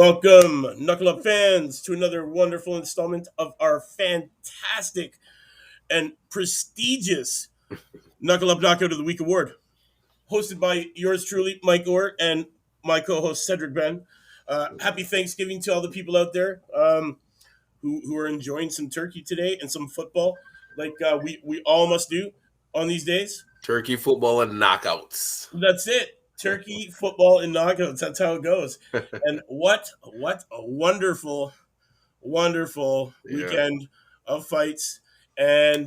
Welcome, Knuckle Up fans, to another wonderful installment of our fantastic and prestigious Knuckle Up Knockout of the Week award, hosted by yours truly, Mike Orr, and my co-host Cedric Benn. Happy Thanksgiving to all the people out there who are enjoying some turkey today and some football, like we all must do on these days. Turkey, football, and knockouts. That's it. Turkey, football, and knockouts. That's how it goes. And what a wonderful weekend of fights. And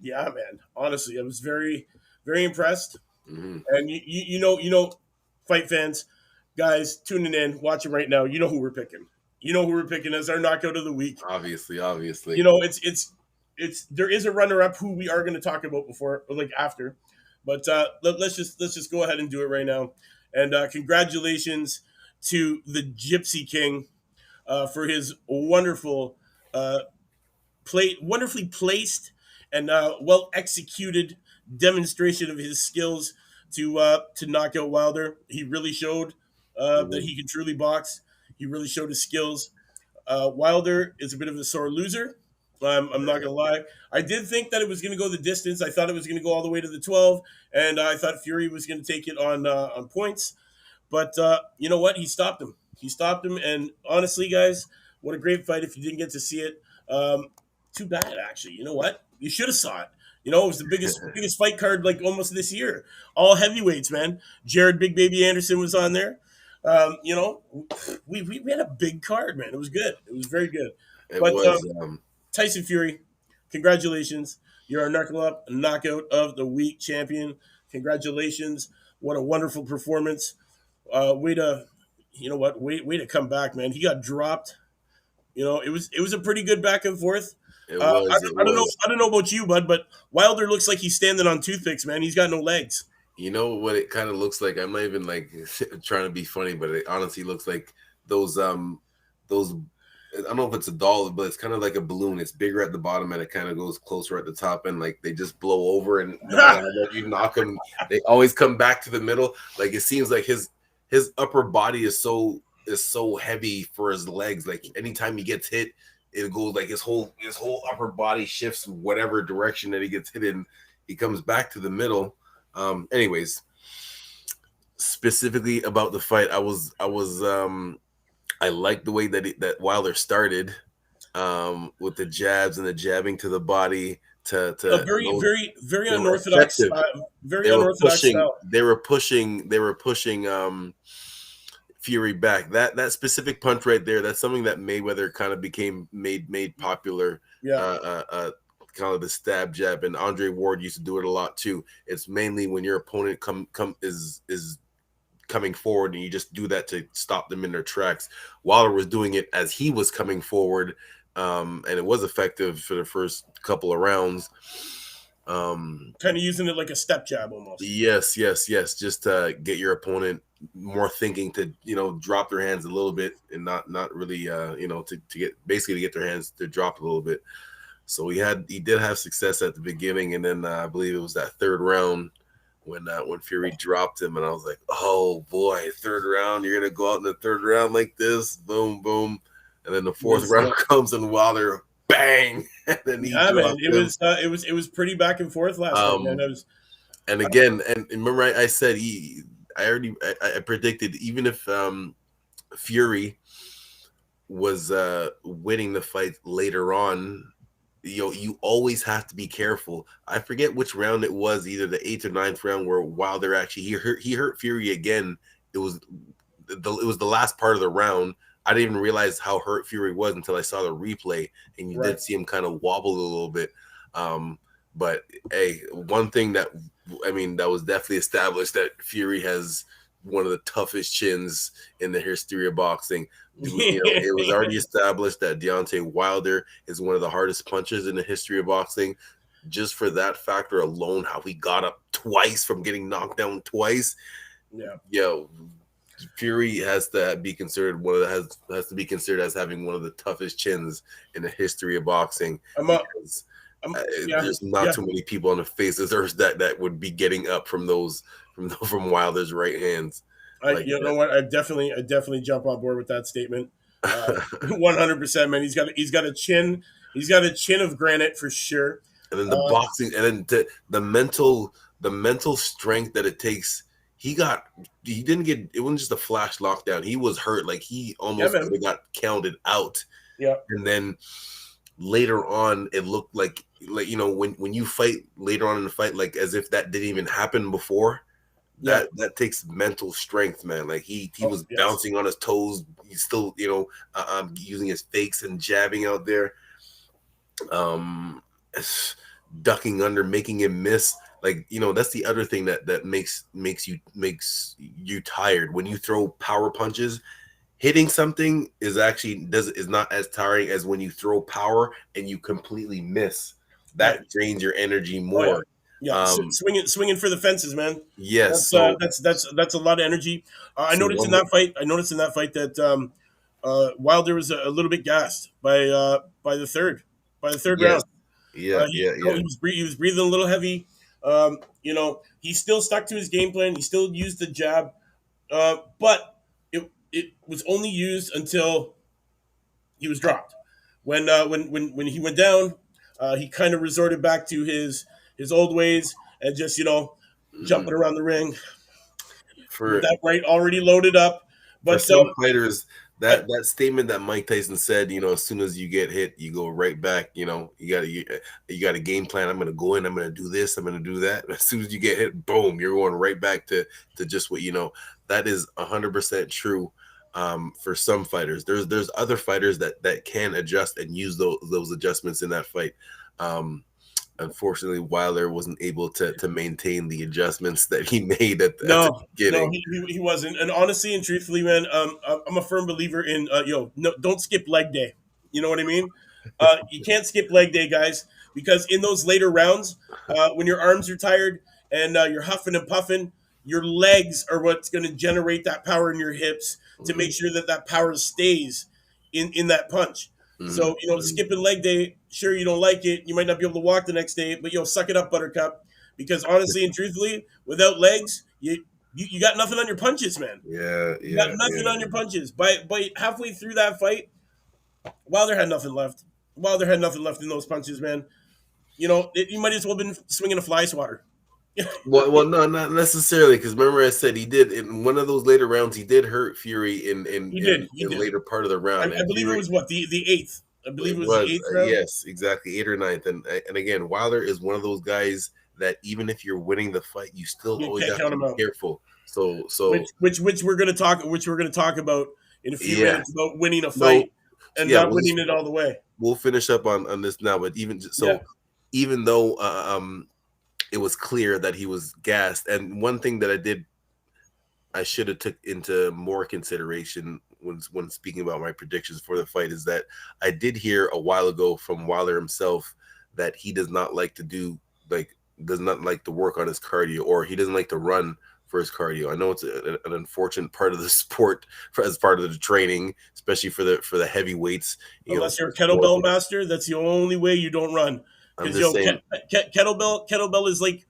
yeah, man. Honestly, I was very impressed. Mm-hmm. And you know, fight fans, guys, tuning in, watching right now. You know who we're picking. You know who we're picking as our knockout of the week. Obviously. You know, it's there is a runner up who we are going to talk about before, or like after. But let's just go ahead and do it right now. And congratulations to the Gypsy King for his wonderfully placed and well executed demonstration of his skills to knock out Wilder. He really showed that he can truly box. He really showed his skills. Wilder is a bit of a sore loser. I'm not gonna lie. I did think that it was gonna go the distance. I thought it was gonna go all the way to the 12, and I thought Fury was gonna take it on points. But you know what? He stopped him. He stopped him, and honestly, guys, what a great fight! If you didn't get to see it, too bad. Actually, you know what? You should have saw it. You know, it was the biggest fight card like almost this year. All heavyweights, man. Jared Big Baby Anderson was on there. You know, we had a big card, man. It was good. It was very good. Tyson Fury, congratulations. You're our Knuckle Up Knockout of the Week champion. Congratulations. What a wonderful performance. Way to come back, man. He got dropped. You know, it was a pretty good back and forth. I don't know about you, bud, but Wilder looks like he's standing on toothpicks, man. He's got no legs. You know what it kind of looks like? I'm not even like trying to be funny, but it honestly looks like those I don't know if it's a doll, but it's kind of like a balloon. It's bigger at the bottom and it kind of goes closer at the top, and like they just blow over, and you knock them, they always come back to the middle. Like it seems like his upper body is so heavy for his legs. Like anytime he gets hit, it goes like his whole upper body shifts whatever direction that he gets hit in. He comes back to the middle. Anyways, specifically about the fight, I like the way that Wilder started with the jabs and the jabbing to the body to a very unorthodox style. Very unorthodox style. They were pushing Fury back. That specific punch right there, that's something that Mayweather kind of became made popular. Yeah. Kind of the stab jab, and Andre Ward used to do it a lot too. It's mainly when your opponent is coming forward and you just do that to stop them in their tracks. Wilder was doing it as he was coming forward, and it was effective for the first couple of rounds. Kind of using it like a step jab almost. Yes. Just to get your opponent more thinking to, drop their hands a little bit and not really, to get their hands to drop a little bit. So he did have success at the beginning, and then I believe it was that third round when Fury dropped him, and I was like, oh boy, third round, you're gonna go out in the third round like this, boom, boom, and then the fourth round comes and Wilder, bang, and then it was pretty back and forth last night, man. And again, and remember I said I predicted even if Fury was winning the fight later on, you always have to be careful. I forget which round it was, either the 8th or 9th round, where Wilder actually he hurt Fury again. It was the last part of the round. I didn't even realize how hurt Fury was until I saw the replay, and you did see him kind of wobble a little bit. But hey, one thing that was definitely established, that Fury has one of the toughest chins in the history of boxing. It was already established that Deontay Wilder is one of the hardest punchers in the history of boxing. Just for that factor alone, how he got up twice from getting knocked down twice. Yeah. Fury has to be considered has to be considered as having one of the toughest chins in the history of boxing. There's not too many people on the face of earth that would be getting up from Wilder's right hands. Like You know what? I definitely jump on board with that statement. 100%, man. He's got a chin. He's got a chin of granite for sure. and then the Uh, boxing, and then the mental strength that it takes. He got he didn't get it wasn't just a flash lockdown. He was hurt, like he yeah, almost man. could have got counted out. Yeah, And then later on, it looked like when you fight later on in the fight, like as if that didn't even happen before. yeah. That takes mental strength, man. Like he Oh, was yes. bouncing on his toes. He's still using his fakes and jabbing out there, um, ducking under, making him miss. Like that's the other thing that makes you tired when you throw power punches. Hitting something is not as tiring as when you throw power and you completely miss. Yeah. That drains your energy Oh yeah. more. Yeah. Um, Swinging for the fences, man. yes. That's a lot of energy. I So noticed in one that fight. I noticed in that fight that Wilder was a little bit gassed by the third Yes. round. Yeah. He, Yeah. you know, Yeah. he was breathing a little heavy. He still stuck to his game plan. He still used the jab, but it was only used until he was dropped. When he went down, he kind of resorted back to his old ways and just Mhm. jumping around the ring with For that right already loaded up. for But some fighters, I, that statement that Mike Tyson said, as soon as you get hit, you go right back. You got a game plan. I'm gonna go in. I'm gonna do this. I'm gonna do that. As soon as you get hit, boom, you're going right back to just what you know. That is 100% true. For some fighters, there's other fighters that can adjust and use those adjustments in that fight. Unfortunately, Wilder wasn't able to maintain the adjustments that he made at the no, beginning. he wasn't. And honestly and truthfully, man, I'm a firm believer in no, don't skip leg day. You know what I mean? You can't skip leg day, guys, because in those later rounds, when your arms are tired and you're huffing and puffing, your legs are what's going to generate that power in your hips to make Mhm, sure that that power stays in that punch. mhm, So skipping leg day, sure you don't like it, you might not be able to walk the next day, but suck it up, Buttercup, because honestly and truthfully, without legs, you got nothing on your punches, man. yeah, You got yeah, nothing on yeah. your punches. By halfway through that fight, Wilder had nothing left. Wilder had nothing left in those punches, man. You might as well have been swinging a fly swatter. Well, no, not necessarily, because remember I said he did in one of those later rounds. He did hurt Fury in in He in, did. He in did. later part of the I, round, I and believe it Fury was what the eighth. I believe it it was the was eighth round. yes, exactly, eighth or ninth, and again, Wilder is one of those guys that even if you're winning the fight, you still You always can't have count to him be out. careful. So Which we're gonna talk about in a few yeah, minutes about winning a no, fight and yeah, not winning it all the way. we'll finish up on this now, but Yeah. even though it was clear that he was gassed, and one thing that I should have took into more consideration when speaking about my predictions for the fight is that I did hear a while ago from Wilder himself that he does not like to work on his cardio, or he doesn't like to run for his cardio. I know it's an unfortunate part of the sport as part of the training, especially for the heavyweights. Unless you're a More, kettlebell master, that's the only way you don't run. I'm Because just saying. kettlebell is like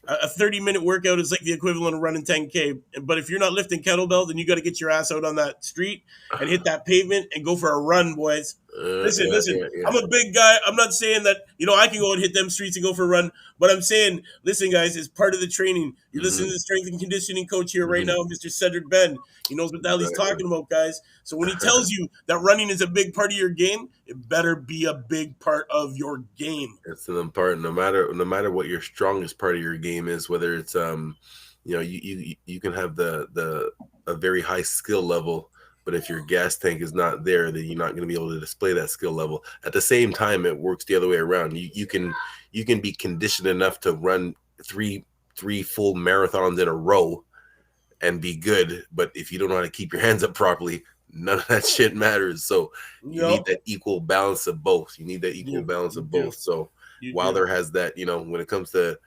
a 30-minute workout is like the equivalent of running 10K. But if you're not lifting kettlebell, then you got to get your ass out on that street and hit that pavement and go for a run, boys. Yeah, Listen. yeah, yeah. I'm a big guy. I'm not saying that I can go and hit them streets and go for a run, but I'm saying, listen, guys, it's part of the training. You're listening Hmm. to the strength and conditioning coach here right Hmm. now, Mr. Cedric Benn. He knows what the hell he's Exactly. talking about, guys. So when he tells you that running is a big part of your game, it better be a big part of your game. It's an important, no matter what your strongest part of your game is, whether it's you can have the a very high skill level, but if your gas tank is not there, then you're not going to be able to display that skill level. At the same time, it works the other way around. You can be conditioned enough to run three full marathons in a row and be good, but if you don't know how to keep your hands up properly, none of that shit matters. So you need No, that equal balance of both. You need that you equal do. balance You of do. both. So You do. Wilder has that, when it comes to,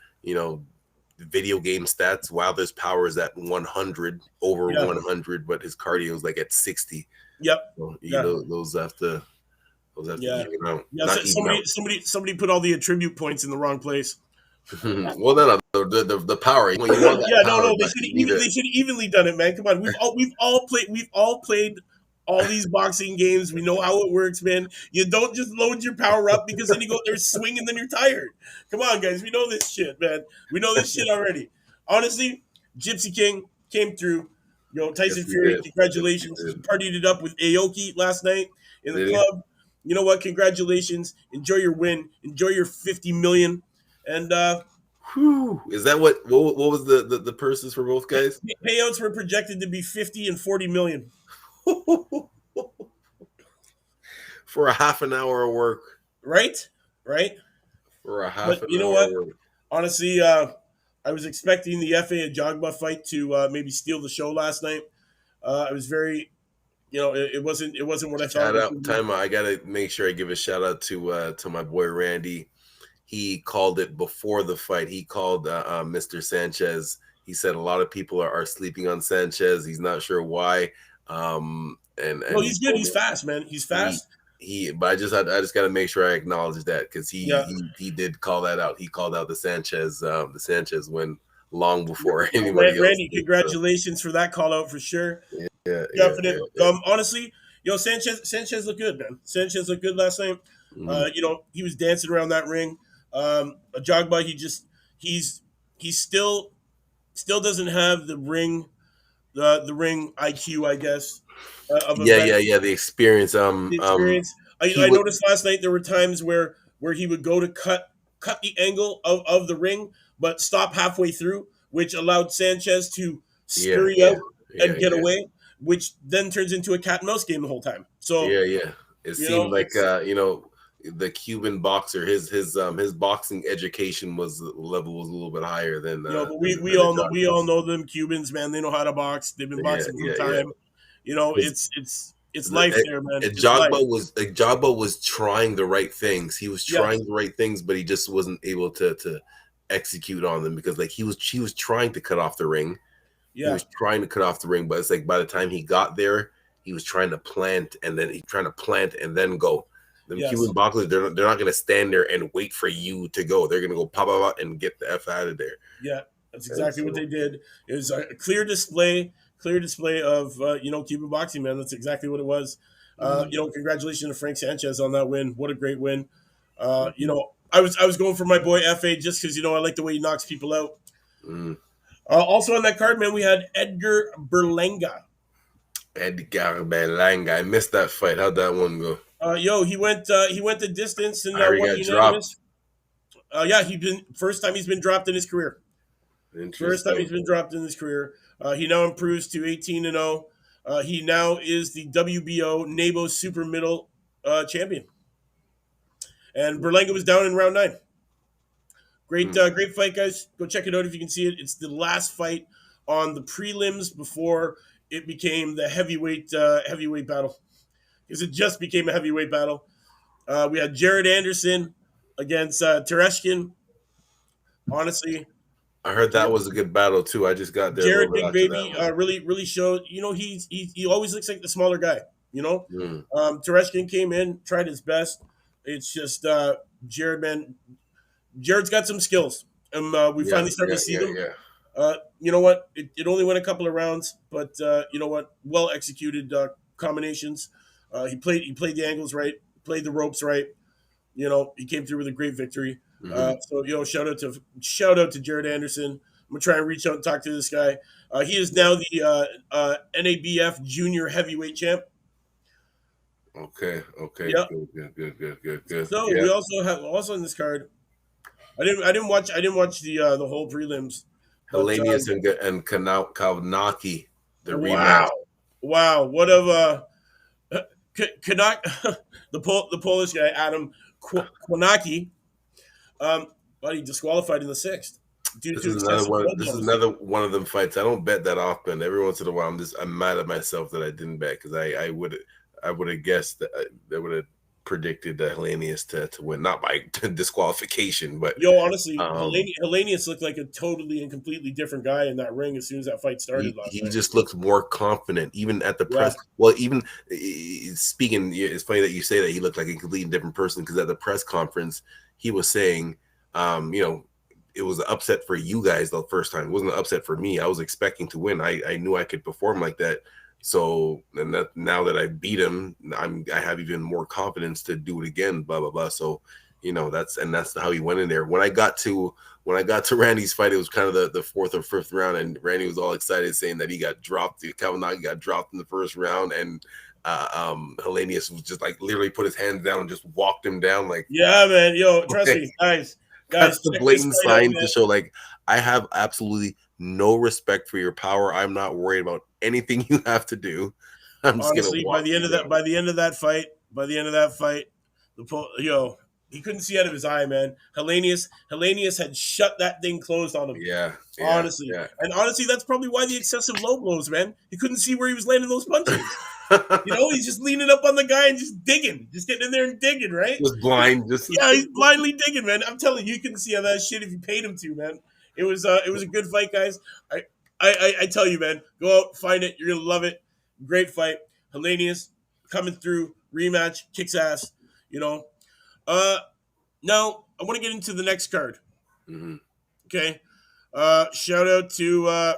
video game stats, Wilder's power is at 100, over Yeah. 100, but his cardio is like at 60. Yep. So, Yeah. those have to Yeah. even out, Yeah. not even out. Somebody put all the attribute points in the wrong place. Well, no, the power. You want that Yeah, no, power, no, but you need it. they should have evenly done it, man. Come on, we've all played all these boxing games. We know how it works, man. You don't just load your power up because then you go there swing and then you're tired. Come on, guys, we know this shit, man. We know this shit already. Honestly, Gypsy King came through. Yes, Tyson he Fury, did. Yes, he congratulations. He did. partied it up with Aoki last night in the Did he? club. You know what? Congratulations. Enjoy your win. Enjoy your 50 million. And Whew. Is that what was the purses for both guys? payouts were projected to be 50 and 40 million. For a half an hour of work. Right? Right? For a half But an you know hour what? of work. Honestly, I was expecting the FA and Jogba fight to maybe steal the show last night. I was very, it wasn't what I thought it Shout was out, going to be. time out. I gotta make sure I give a shout out to my boy Randy. He called it before the fight. He called Mr. Sanchez. He said a lot of people are sleeping on Sanchez. He's not sure why. No, And he he's good. told He's me fast, man. He's he fast. but I just got to make sure I acknowledge that because Yeah. he did call that out. He called out the Sanchez win long before anybody else Randy, did. So congratulations for that call out for sure. yeah. Definite. Honestly, Sanchez looked good, man. Sanchez looked good last night. Mhm. He was dancing around that ring. Jogba, he's he still doesn't have the ring IQ, I guess, of a vet. Yeah. The experience. The experience. He I would. noticed last night there were times where he would go to cut the angle of the ring, but stop halfway through, which allowed Sanchez to Yeah, scurry yeah, out yeah, and get yeah, away, which then turns into a cat and mouse game the whole time. So yeah. It seemed like it's the Cuban boxer, his boxing education level was a little bit higher but than the we all Jogba's. know them Cubans, man. They know how to box. They've been boxing for Yeah. time. Because It's life there, man. It's life. Jogba was trying the right things. He was Yeah, trying the right things, but he just wasn't able to execute on them because like he was trying to cut off the ring. He yeah, was trying to cut off the ring, but it's like by the time he got there, he was trying to plant and then go. Them Cuban yes. boxers, they're not gonna stand there and wait for you to go. They're gonna go pop and get the F out of there. Yeah, that's And exactly what they did. It was a clear display of Cuban boxing, man. That's exactly what it was. mm, Congratulations to Frank Sanchez on that win. What a great win. mm, I was going for my boy Fa just because I like the way he knocks people out. mm. Also on that card, man, we had Edgar Berlanga. Edgar Berlanga. I missed that fight. How'd that one go? He went the distance and I already won got dropped. unanimous. Yeah, he been first time he's been dropped in his career. First time he's Interesting. been dropped in his career. He now improves to 18-0. He now is the WBO NABO Super Middle champion. And Berlanga was down in round 9. Great fight, guys. Go check it out if you can see it. It's the last fight on the prelims before it became the heavyweight battle, because it just became a heavyweight battle. We had Jared Anderson against Tereshkin. Honestly, I heard that was a good battle too. I just got there a little Jared bit Big after that Baby one. really showed. He always looks like the smaller guy. Mm. Tereshkin came in, tried his best. It's just Jared, man. Jared's got some skills, and we finally started to see them. Yeah. You know what? It only went a couple of rounds, but you know what? Well executed combinations. He played the angles right, played the ropes right. He came through with a great victory. Mm-hmm. So shout out to Jared Anderson. I'm gonna try and reach out and talk to this guy. He is now the NABF Junior Heavyweight Champ. Okay. Yep. Good. So Yeah. we also in this card. I didn't watch the whole prelims, but Hellenius and Kaunaki, the rematch. wow, wow, what of Kanak, the Polish guy Adam Kwanaki, but he disqualified in the 6th due This to is another excessive one. blood This is loss. another one of them fights. I don't bet that often. Every once in a while, I'm mad at myself that I didn't bet because I would have guessed that I would have predicted the Hellenius to win, not by disqualification, but Honestly, um, Hellenius looked like a totally and completely different guy in that ring as soon as that fight started last he night. just looked more confident, even at the Yeah, press. Well, even speaking, it's funny that you say that he looked like a completely different person because at the press conference he was saying, you know, it was an upset for you guys the first time. It wasn't an upset for me. I was expecting to win. I knew I could perform like that. So and that now that I beat him, I have even more confidence to do it again. Blah blah blah. So that's how he went in there. When I got to Randy's fight, it was kind of the fourth or fifth round, and Randy was all excited, saying that he got dropped. Kavanagh got dropped in the first round, and Hellenius was just like literally put his hands down and just walked him down. Like, Yeah, man. Yo, trust okay, me, guys. that's Guys, the check this blatant fight out, sign to man. show like I have absolutely no respect for your power. I'm not worried about anything you have to do. I'm just gonna Honestly, walk you down. by the end of that fight, he couldn't see out of his eye, man. Hellenius had shut that thing closed on him. Yeah, yeah, Honestly, yeah. and honestly, that's probably why the excessive low blows, man. He couldn't see where he was landing those punches. He's just leaning up on the guy and just digging, just getting in there and digging, right? Just blind, just Yeah, he's blindly digging, man. I'm telling you, you can see how that shit if you paid him to, man. It was a good fight, guys. I tell you, man, go out, find it. You're gonna love it. Great fight. Hellenius coming through, rematch, kicks ass. You know. Now I want to get into the next card. Mhm. Okay. Shout out to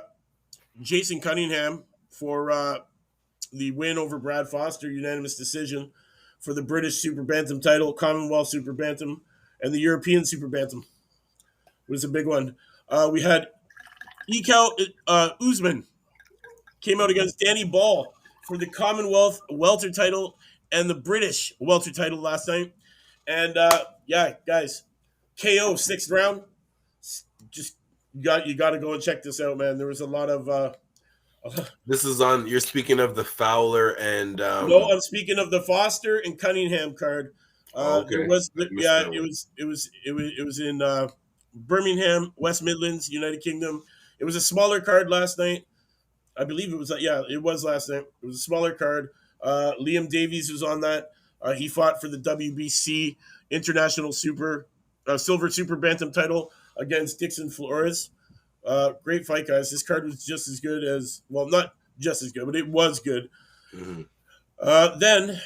Jason Cunningham for the win over Brad Foster, unanimous decision for the British Super Bantam title, Commonwealth Super Bantam, and the European Super Bantam. It was a big one. We had Ekal Usman came out against Danny Ball for the Commonwealth welter title and the British welter title last night. And yeah, guys, KO sixth round. Just you got to go and check this out, man. There was a lot of This is on. You're speaking of the Fowler and no, I'm speaking of the Foster and Cunningham card. There okay, was, I missed yeah, that one. it was in Birmingham, West Midlands, United Kingdom. It was a smaller card last night. I believe it was, yeah, it was last night. It was a smaller card. Liam Davies was on that. He fought for the WBC International Silver Super Bantam title against Dixon Flores. Great fight, guys. This card was just as good as, well, not just as good, but it was good. Mm-hmm. Then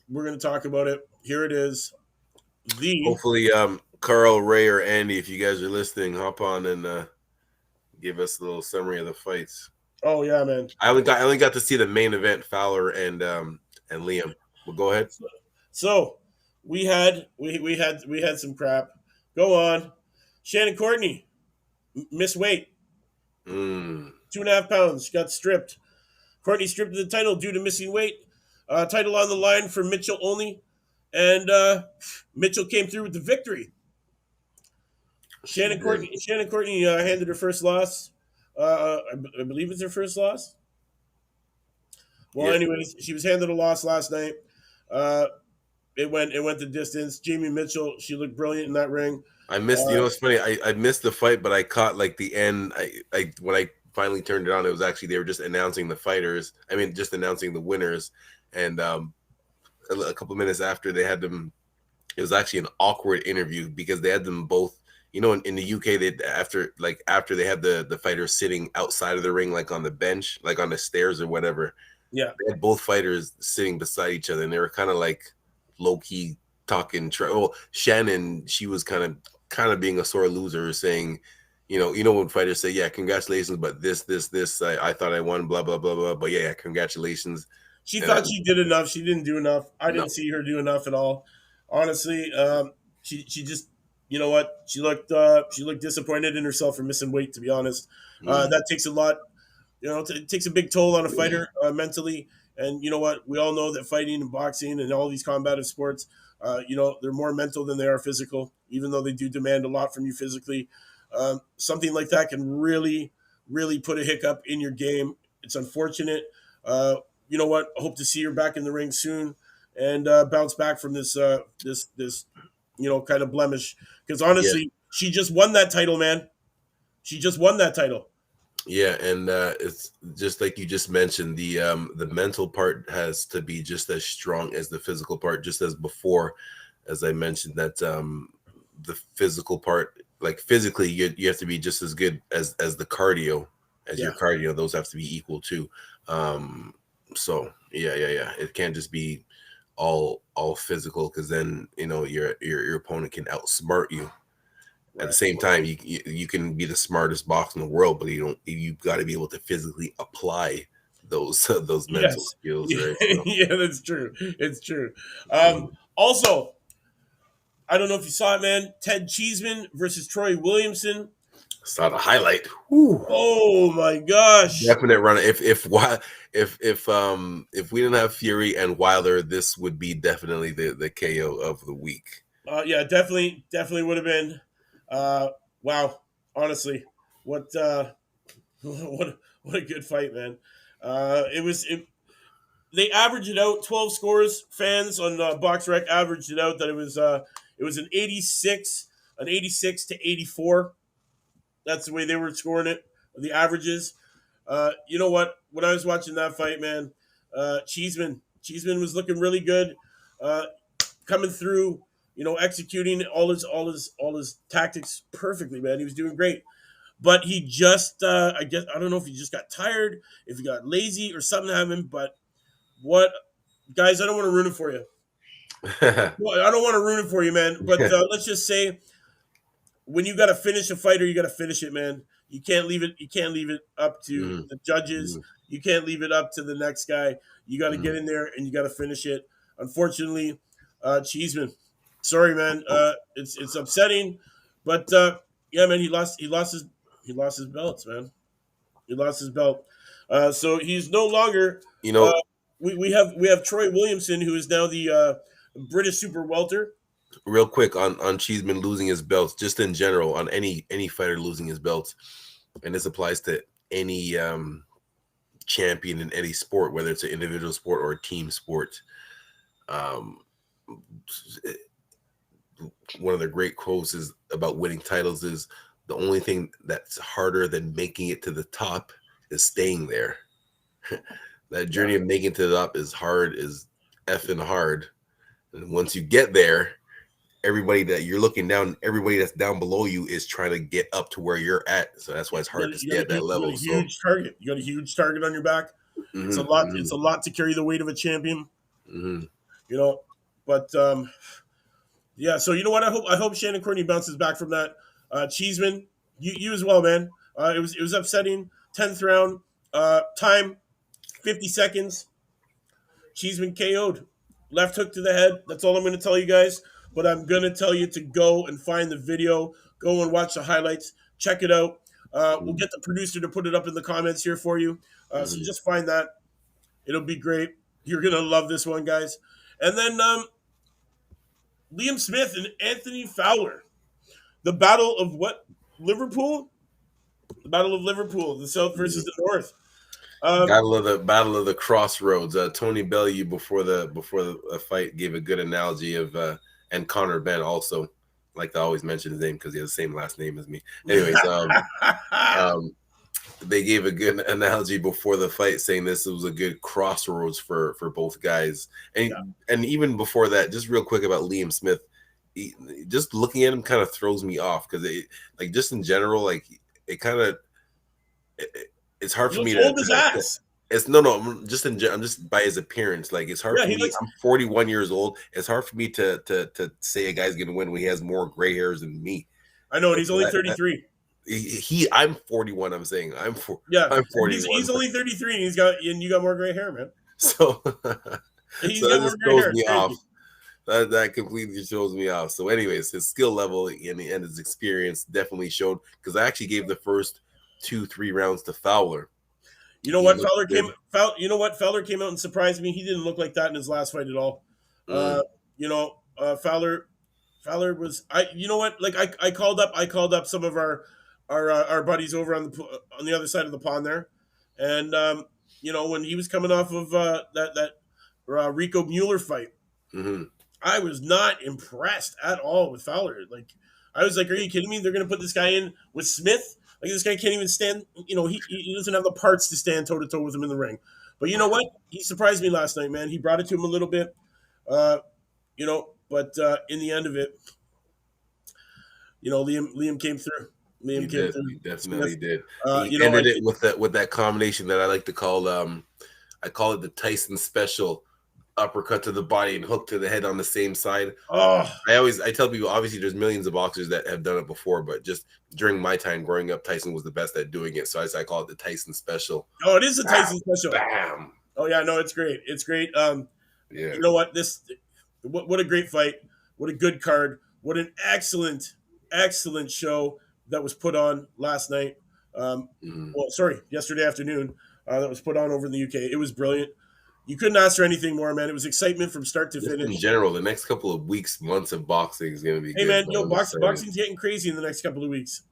we're going to talk about it. Here it is. Hopefully, Carl, Ray, or Andy, if you guys are listening, hop on and give us a little summary of the fights. Oh yeah, man. I only got to see the main event, Fowler and Liam. Well, go ahead. So we had some crap. Go on. Shannon Courtney, miss weight, Mm. 2.5 pounds. She got stripped. Courtney stripped of the title due to missing weight. Title on the line for Mitchell only, and Mitchell came through with the victory. Shannon Courtney handed her first loss. I believe it's her first loss. Well, Yeah, anyways, she was handed a loss last night. Uh, it went the distance. Jamie Mitchell, she looked brilliant in that ring. I missed. Uh, It's funny. I missed the fight, but I caught like the end. I when I finally turned it on, it was actually they were just announcing the fighters. I mean, just announcing the winners, and a couple of minutes after they had them, it was actually an awkward interview because they had them both. In the UK, they after they had the fighters sitting outside of the ring, like on the bench, like on the stairs or whatever. yeah, They had both fighters sitting beside each other, and they were kind of like low key talking. Shannon, she was kind of being a sore loser, saying, when fighters say, "Yeah, congratulations," but this, I thought I won, blah blah blah blah. But yeah, congratulations. she And thought she did enough. She didn't do enough. I no, didn't see her do enough at all. Honestly, she just, you know what? She looked disappointed in herself for missing weight. To be honest, mm, that takes a lot. It takes a big toll on a fighter mentally. And you know what? We all know that fighting and boxing and all these combative sports, they're more mental than they are physical, even though they do demand a lot from you physically. Something like that can really, really put a hiccup in your game. It's unfortunate. You know what? I hope to see her back in the ring soon and bounce back from this kind of blemish. Because yeah, honestly, she just won that title, man. She just won that title. yeah, and it's just like you just mentioned. The mental part has to be just as strong as the physical part, just as before, as I mentioned that the physical part, like physically, you have to be just as good as the cardio, as your Yeah. cardio. Those have to be equal too. So yeah. It can't just be all physical because then your opponent can outsmart you. At the Right. same time, you can be the smartest boxer in the world, but you've got to be able to physically apply those those mental Yes. skills, Yeah, right? So yeah, that's true. It's true. mhm. Also, I don't know if you saw it, man. Ted Cheeseman versus Troy Williamson. Saw the highlight. Whew. Oh my gosh. Definite runner. If we didn't have Fury and Wilder, this would be definitely the KO of the week. Yeah, definitely would have been. Uh, wow. Honestly, what what a good fight, man. It was it, they averaged it out 12 scores. Fans on BoxRec averaged it out that it was an 86 to 84. That's the way they were scoring it. The averages. You know what? When I was watching that fight, man, Cheeseman was looking really good, uh, coming through. You know, executing all his tactics perfectly, man. He was doing great, but he just I guess I don't know if he just got tired, if he got lazy or something happened. But what, guys? I don't want to ruin it for you. Well, I don't want to ruin it for you, man. But let's just say when you got to finish a fighter, you got to finish it, man. You can't leave it. You can't leave it up to Mhm, the judges. mhm, You can't leave it up to the next guy. You got to get mhm. in there and you got to finish it. Unfortunately, Cheeseman, sorry, man. It's upsetting, but yeah, man, he lost his belts, man. He lost his belt. So he's no longer. You Uh, know, we have Troy Williamson, who is now the British super welter. real quick on Cheeseman losing his belts, just in general, on any fighter losing his belts, and this applies to any champion in any sport, whether it's an individual sport or a team sport. Um, One of the great quotes is about winning titles is the only thing that's harder than making it to the top is staying there. That Yeah, journey of making it to the top is hard, is effing hard. And once you get there, everybody that you're looking down, everybody that's down below you is trying to get up to where you're at. So that's why it's hard to stay at that you got level. a So huge target. You got a huge target on your back. It's a mhm, lot. It's mhm, a lot to carry the weight of a champion. mhm. You know, but yeah. So you know what? I hope Shannon Courtney bounces back from that. Cheeseman, you as well, man. It was upsetting. 10th round. Time 50 seconds. Cheeseman KO'd. Left hook to the head. That's all I'm going to tell you guys. But I'm going to tell you to go and find the video. Go and watch the highlights. Check it out. We'll Mhm, get the producer to put it up in the comments here for you. So mhm. just find that. It'll be great. You're going to love this one, guys. And then Liam Smith and Anthony Fowler. The battle of what? Liverpool? The battle of Liverpool, the South versus the North. Um, Battle of the crossroads. Tony Bellew before the fight gave a good analogy of and Connor Benn also. Like to always mention his name because he has the same last name as me. Anyways, um, they gave a good analogy before the fight, saying this was a good crossroads for both guys, yeah, and even before that, just real quick about Liam Smith. Just looking at him kind of throws me off because like just in general, like it kind of it's hard he for looks me old as ass. it's no I'm just I'm just by his appearance, like it's hard Yeah, for he me. looks. I'm 41 years old. It's hard for me to say a guy's gonna win when he has more gray hairs than me. I know, and So he's only 33. I'm 41. I'm saying Yeah, I'm and 41. he's only 33, and you got more gray hair, man. So He's so got that more just gray throws hair. It's me off. crazy. That completely throws me off. So, anyways, his skill level and his experience definitely showed because I actually gave the first 2-3 rounds to Fowler. You know He what? looked good. You know what? Fowler came out and surprised me. He didn't look like that in his last fight at all. Uh, Mm, Fowler was. You know what? Like I called up some of our buddies over on the other side of the pond there, and you know, when he was coming off of that Rico Mueller fight, mhm. I was not impressed at all with Fowler. Like, I was like, are you kidding me? They're going to put this guy in with Smith? Like, this guy can't even stand, you know, he doesn't have the parts to stand toe to toe with him in the ring. But you know what? He surprised me last night, man. He brought it to him a little bit, uh, you know, but in the end of it, you know, Liam came through. He Liam came did. through. He definitely Smith, did. you He know, ended it with that combination that I like to call I call it the Tyson special. uppercut to the body and hook to the head on the same side. Oh, I tell people, obviously there's millions of boxers that have done it before, but just during my time growing up, Tyson was the best at doing it. So I call it the Tyson special. oh, it is a Bam, Tyson special. bam. Oh yeah, no, it's great. It's great. Yeah. You know what? What a great fight. What a good card. What an excellent show that was put on last night. Well, sorry, yesterday afternoon. That was put on over in the UK. It was brilliant. You couldn't ask for anything more, man. It was excitement from start to Just in finish. general, the next couple of weeks, months of boxing is going to be Hey, good. man, yo, boxing's getting crazy in the next couple of weeks.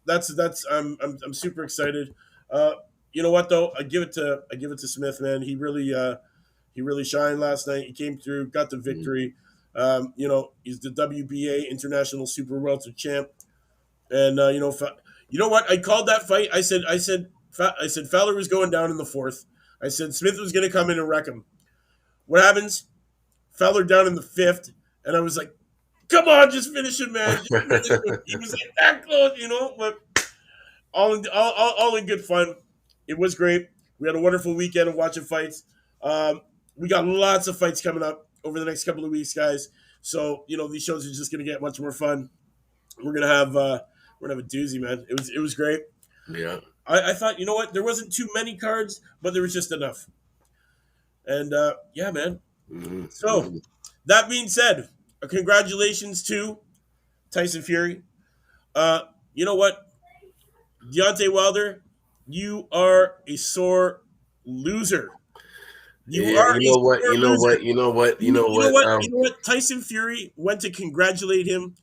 That's I'm super excited. Uh, you know what though? I give it to Smith, man. He really shined last night. He came through, got the victory. You know, he's the WBA International Super Welter champ, and you know what? I called that fight. I said Fowler was going down in the fourth. I said Smith was going to come in and wreck him. What happens? Fowler down in the fifth, and I was like, "Come on, just finish him, man. Just finish him." He was like that close, you know. But all in good fun. It was great. We had a wonderful weekend of watching fights. We got lots of fights coming up over the next couple of weeks, guys. So you know these shows are just going to get much more fun. We're gonna have a doozy, man. It was great. Yeah. I thought, you know what, there wasn't too many cards, but there was just enough. And yeah, man. So Mm-hmm. that being said, congratulations to Tyson Fury. You know what, Deontay Wilder, you are a sore loser. You Yeah, are a sore loser. You know what? You know what? Tyson Fury went to congratulate him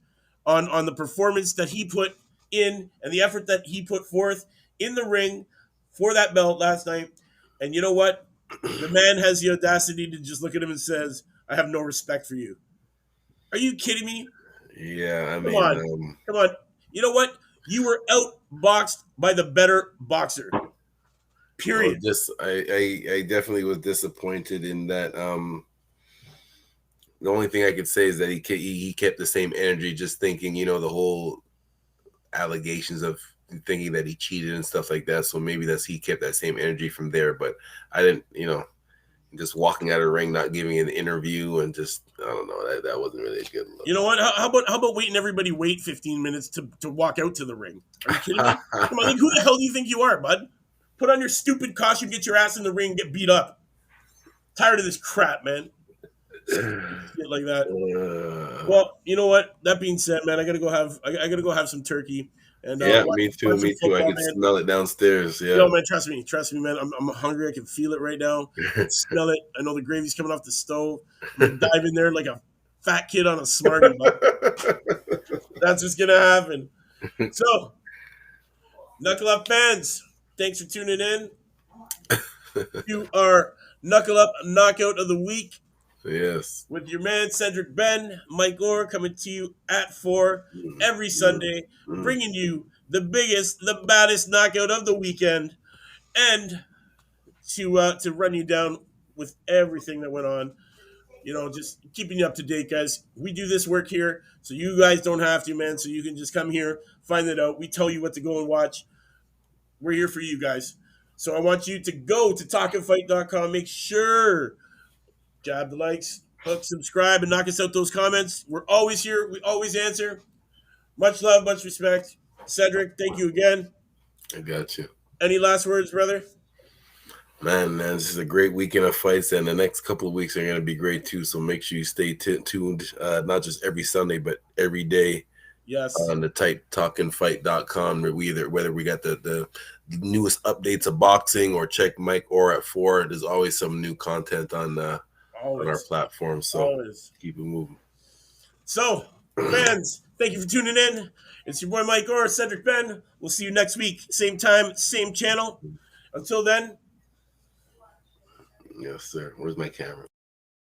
on the performance that he put in and the effort that he put forth in the ring for that belt last night. And you know what? The man has the audacity to just look at him and says, "I have no respect for you." Are you kidding me? Yeah, I Come mean, on, come on. You know what? You were outboxed by the better boxer. no, Period. just I definitely was disappointed in that. The only thing I could say is that he kept the same energy, just thinking, the whole allegations of thinking that he cheated and stuff like that. So maybe he kept that same energy from there. But I didn't, just walking out of the ring, not giving an interview, and just I don't know, that wasn't really a good look. You know what? How about waiting everybody wait 15 minutes to walk out to the ring? Are you kidding me? Come on, like who the hell do you think you are, bud? Put on your stupid costume, get your ass in the ring, and get beat up. Tired of this crap, man. Shit like that. Well, you know what? That being said, man, I gotta go have some turkey and Yeah, me too. watch some Me too. I football, could man. smell it downstairs. Yeah. Yo, man, trust me, man. I'm hungry. I can feel it right now. I can smell it. I know the gravy's coming off the stove. I'm gonna dive in there like a fat kid on a Smartie. That's what's gonna happen. So, Knuckle Up fans, thanks for tuning in to our Knuckle Up Knockout of the Week Yes. with your man Cedric Benn, Mike Orr, coming to you at 4 every Sunday, bringing you the biggest, the baddest knockout of the weekend, and to run you down with everything that went on. You know, just keeping you up to date, guys. We do this work here, so you guys don't have to, man. So you can just come here, find it out. We tell you what to go and watch. We're here for you guys. So I want you to go to talkinfight.com. Make sure jab the likes, hook, subscribe, and knock us out those comments. We're always here. We always answer. Much love, much respect. Cedric, thank you again. I got you. Any last words, brother? Man, this is a great weekend of fights, and the next couple of weeks are going to be great too. So make sure you stay tuned, not just every Sunday, but every day. Yes. On the talkinfight.com, whether we got the newest updates of boxing or check Mike Orr at 4. There's always some new content on our platform. So keep it moving. So, fans, thank you for tuning in. It's your boy Mike Orr, Cedric Benn. We'll see you next week. Same time, same channel. Until then. Yes, sir. Where's my camera?